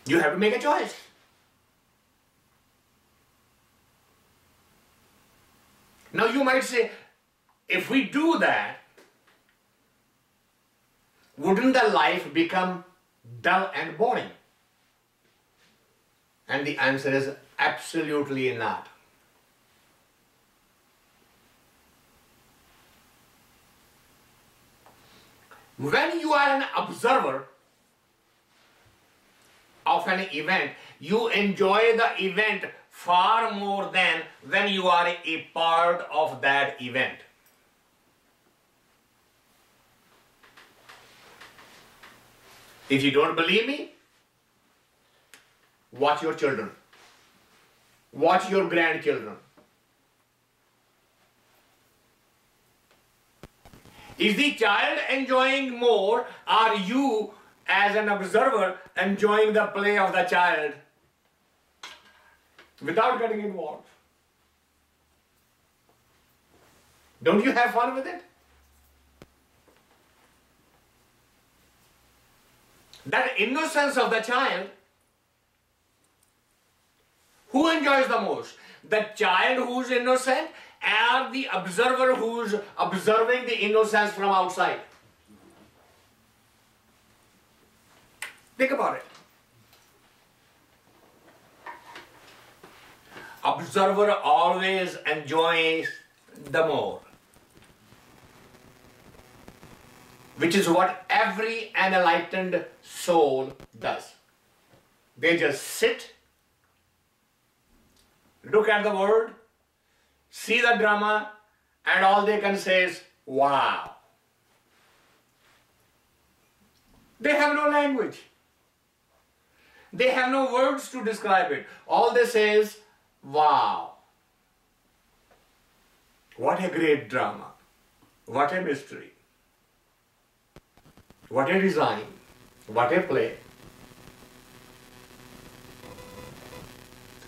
You have to make a choice. Now you might say, if we do that, wouldn't the life become dull and boring? And the answer is absolutely not. When you are an observer of an event, you enjoy the event far more than when you are a part of that event. If you don't believe me, watch your children. Watch your grandchildren. Is the child enjoying more, or you as an observer enjoying the play of the child without getting involved? Don't you have fun with it? That innocence of the child, who enjoys the most? The child who's innocent, or the observer who's observing the innocence from outside? Think about it. Observer always enjoys the more, which is what every enlightened soul does. They just sit, look at the world, see the drama, and all they can say is, wow. They have no language. They have no words to describe it. All they say is, wow. What a great drama. What a mystery. What a design. What a play.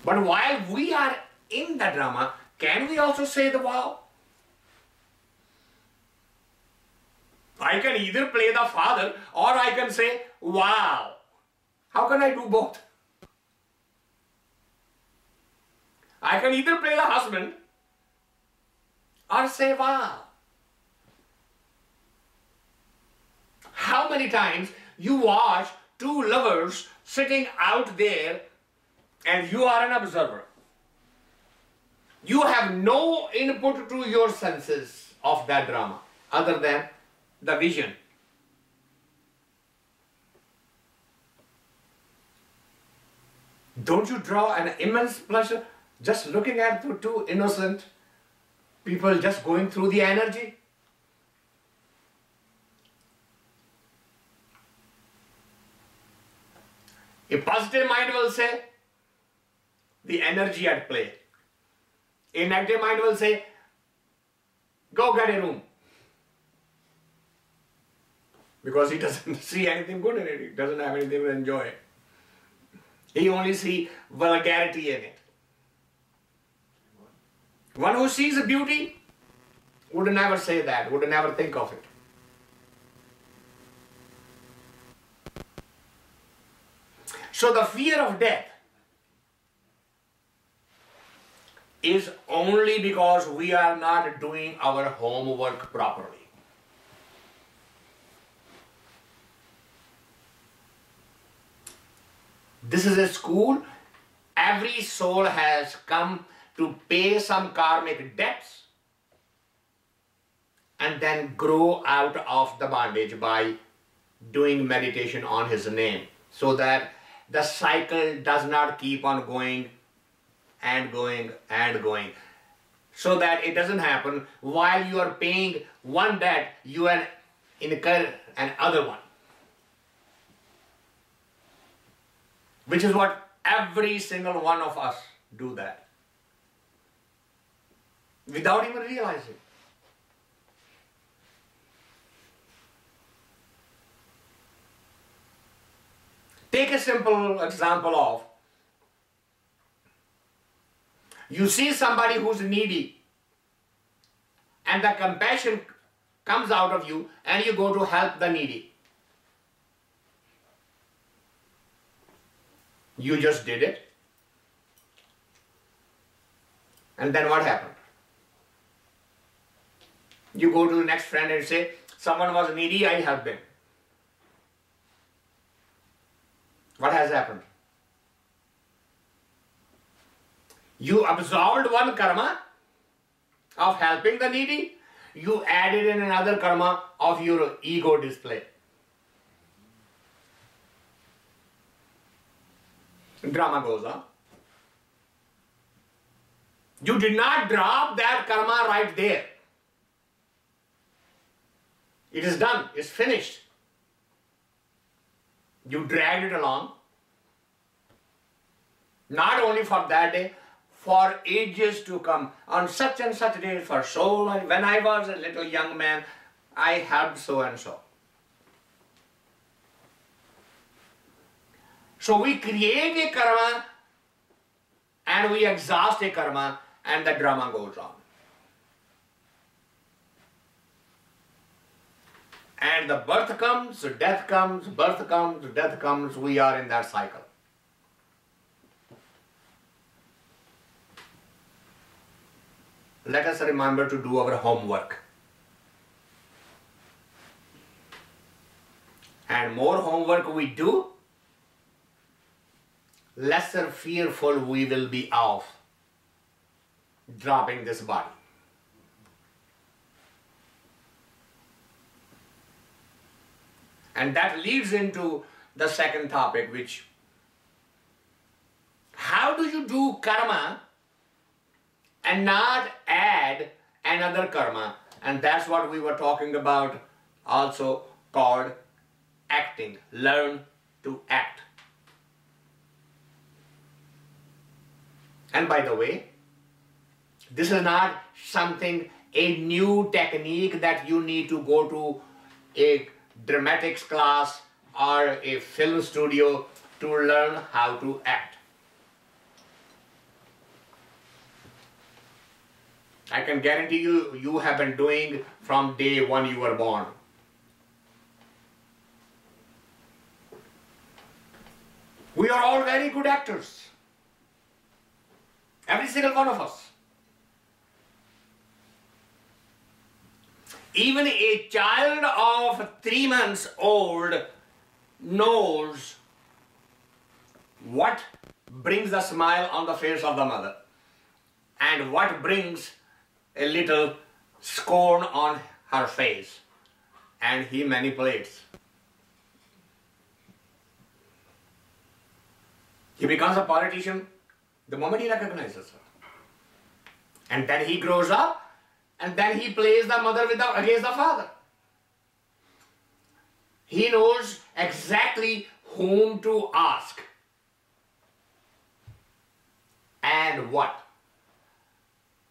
But while we are in the drama, can we also say the wow? I can either play the father or I can say wow. How can I do both? I can either play the husband or say wow. How many times you watch two lovers sitting out there and you are an observer? You have no input to your senses of that drama other than the vision. Don't you draw an immense pleasure just looking at the two innocent people just going through the energy? A positive mind will say, the energy at play. A negative mind will say, go get a room. Because he doesn't see anything good in it. He doesn't have anything to enjoy. He only sees vulgarity in it. One who sees a beauty would never say that, would never think of it. So the fear of death is only because we are not doing our homework properly. This is a school. Every soul has come to pay some karmic debts and then grow out of the bondage by doing meditation on his name, so that the cycle does not keep on going and going and going. So that it doesn't happen while you are paying one debt, you incur another one. Which is what every single one of us do that. Without even realizing. Take a simple example of, you see somebody who's needy and the compassion comes out of you and you go to help the needy. You just did it. And then what happened? You go to the next friend and say, someone was needy, I helped them. What has happened? You absorbed one karma of helping the needy, you added in another karma of your ego display. Drama goes on. You did not drop that karma right there. It is done, it's finished. You dragged it along. Not only for that day, for ages to come. On such and such day, for so long, when I was a little young man, I helped so and so. So we create a karma and we exhaust a karma and the drama goes on. And the birth comes, death comes, birth comes, death comes, we are in that cycle. Let us remember to do our homework. And more homework we do, lesser fearful we will be of dropping this body. And that leads into the second topic, which, how do you do karma and not add another karma? And that's what we were talking about, also called acting. Learn to act. And by the way, this is not something, a new technique that you need to go to a dramatics class or a film studio to learn how to act. I can guarantee you, you have been doing from day one you were born. We are all very good actors. Every single one of us. Even a child of 3 months old knows what brings a smile on the face of the mother and what brings a little scorn on her face, and he manipulates. He becomes a politician the moment he recognizes her. And then he grows up, and then he plays the mother against the father. He knows exactly whom to ask and what,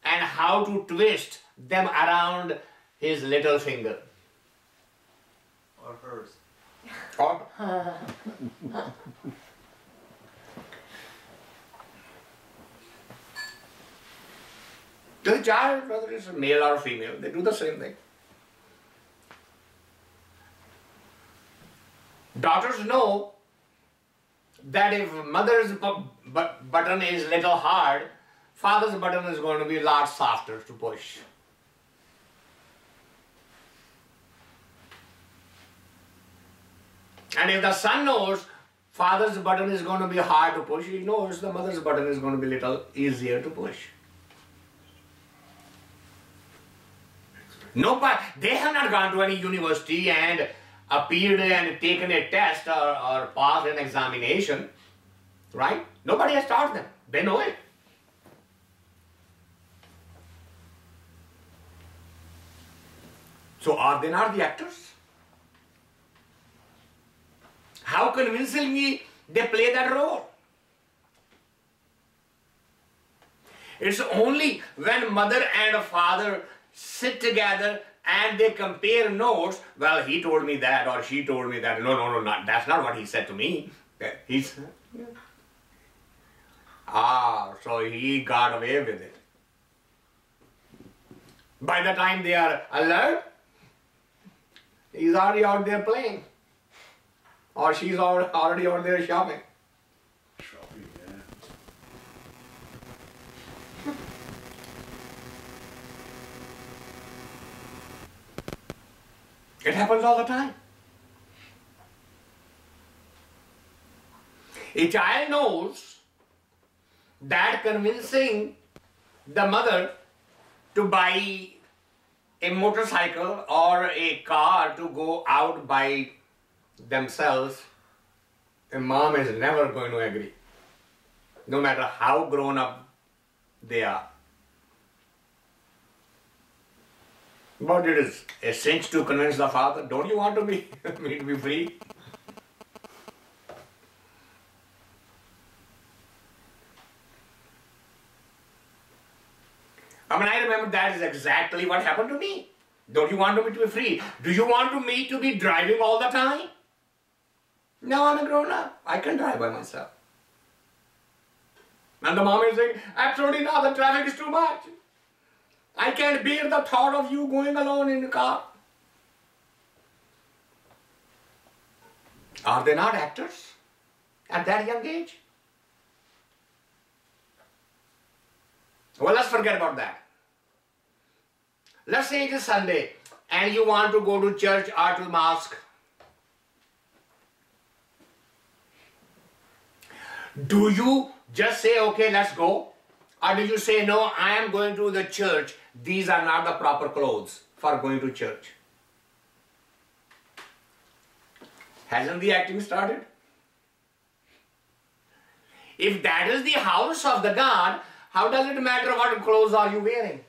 and how to twist them around his little finger. Or hers. Or to the child, whether it's a male or female, they do the same thing. Daughters know that if mother's button is little hard, father's button is going to be a lot softer to push. And if the son knows father's button is going to be hard to push, he knows the mother's button is going to be a little easier to push. Nobody, they have not gone to any university and appeared and taken a test or passed an examination, right? Nobody has taught them. They know it. So are they not the actors? How convincingly they play that role? It's only when mother and father sit together and they compare notes. Well, he told me that or she told me that. No, that's not what he said to me. He's so he got away with it. By the time they are alert, he's already out there playing. Or she's already out there shopping. Shopping. It happens all the time. A child knows that convincing the mother to buy a motorcycle or a car to go out by themselves, a mom is never going to agree, no matter how grown up they are. But it is a cinch to convince the father, don't you want to be, me to be free? I mean, I remember that is exactly what happened to me. Don't you want me to be free? Do you want me to be driving all the time? No, I'm a grown up. I can drive by myself. And the mom is saying, absolutely not, the traffic is too much. I can't bear the thought of you going alone in the car. Are they not actors at that young age? Well, let's forget about that. Let's say it is Sunday and you want to go to church or to mosque. Do you just say, okay, let's go? Or do you say, no, I am going to the church. These are not the proper clothes for going to church. Hasn't the acting started? If that is the house of the God, how does it matter what clothes are you wearing?